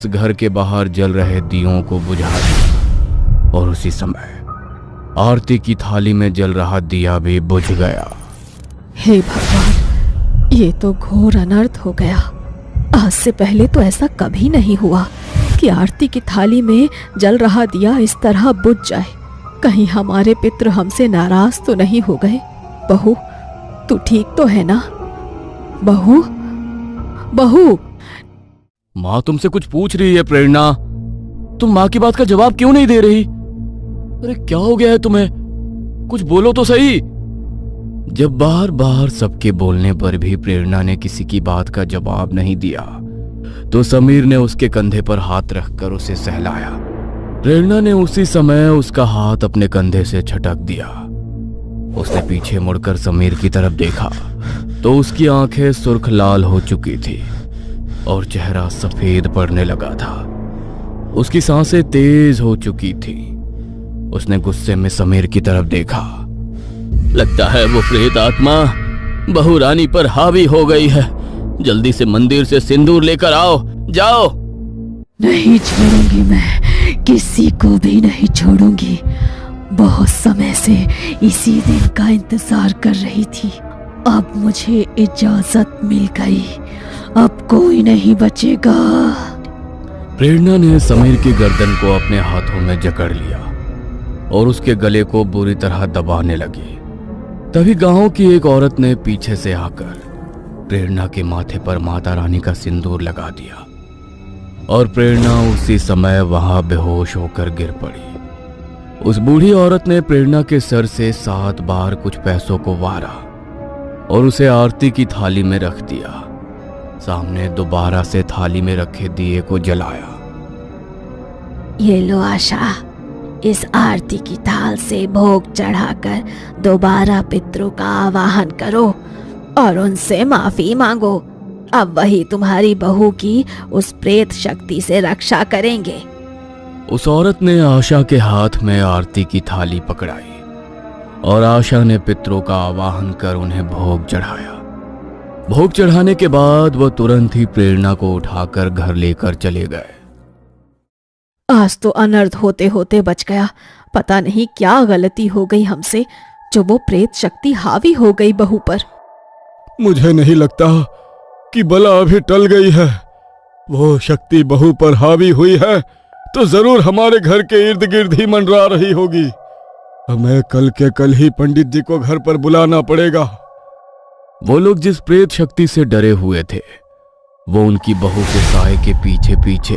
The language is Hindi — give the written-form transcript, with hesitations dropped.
इस घर के बाहर जल रहे दियों को बुझा दिया और उसी समय आरती की थाली में जल रहा दिया भी बुझ गया। हे भगवान, ये तो घोर अनर्थ हो गया। आज से पहले तो ऐसा कभी नहीं हुआ कि आरती की थाली में जल रहा दिया इस तरह बुझ जाए। कहीं हमारे पितृ हमसे नाराज तो नहीं हो गए? बहू, तू ठीक तो है ना? बहू, बहू। माँ तुमसे कुछ पूछ रही है प्रेरणा, तुम माँ की बात का जवाब क्यों नहीं दे रही? अरे क्या हो गया है तुम्हें? कुछ बोलो तो सही। जब बार बार सबके बोलने पर भी प्रेरणा ने किसी की बात का जवाब नहीं दिया तो समीर ने उसके कंधे पर हाथ रखकर उसे सहलाया। प्रेरणा ने उसी समय उसका हाथ अपने कंधे से झटक दिया। उसने पीछे मुड़कर समीर की तरफ देखा तो उसकी आंखें सुर्ख लाल हो चुकी थी और चेहरा सफेद पड़ने लगा था। उसकी सांसें तेज हो चुकी थी। उसने गुस्से में समीर की तरफ देखा। लगता है वो प्रेत आत्मा बहू रानी पर हावी हो गई है। जल्दी से मंदिर से सिंदूर लेकर आओ, जाओ। नहीं छोड़ूंगी, मैं किसी को भी नहीं छोड़ूंगी। बहुत समय से इसी दिन का इंतजार कर रही थी। अब मुझे इजाजत मिल गई, अब कोई नहीं बचेगा। प्रेरणा ने समीर की गर्दन को अपने हाथों में जकड़ लिया और उसके गले को बुरी तरह दबाने लगी। तभी गांव की एक औरत ने पीछे से आकर प्रेरणा के माथे पर माता रानी का सिंदूर लगा दिया और प्रेरणा उसी समय वहां बेहोश होकर गिर पड़ी। उस बूढ़ी औरत ने प्रेरणा के सर से 7 बार कुछ पैसों को वारा और उसे आरती की थाली में रख दिया। सामने दोबारा से थाली में रखे दिए को जलाया। ये लो आशा, इस आरती की थाल से भोग चढ़ाकर दोबारा पितरों का आवाहन करो और उनसे माफी मांगो। अब वही तुम्हारी बहू की उस प्रेत शक्ति से रक्षा करेंगे। उस औरत ने आशा के हाथ में आरती की थाली पकड़ाई और आशा ने पितरों का आवाहन कर उन्हें भोग चढ़ाया। भोग चढ़ाने के बाद वह तुरंत ही प्रेरणा को उठाकर घर लेकर चले गए। आज तो अनर्थ होते होते बच गया। पता नहीं क्या गलती हो गई हमसे जो वो प्रेत शक्ति हावी हो गई बहू पर। मुझे नहीं लगता कि बला अभी टल गई है। वो शक्ति बहू पर हावी हुई है तो जरूर हमारे घर के इर्द गिर्द ही मंडरा रही होगी। हमें कल के कल ही पंडित जी को घर पर बुलाना पड़ेगा। वो लोग जिस प्रेत शक्ति से डरे हुए थे वो उनकी बहू के साए के पीछे पीछे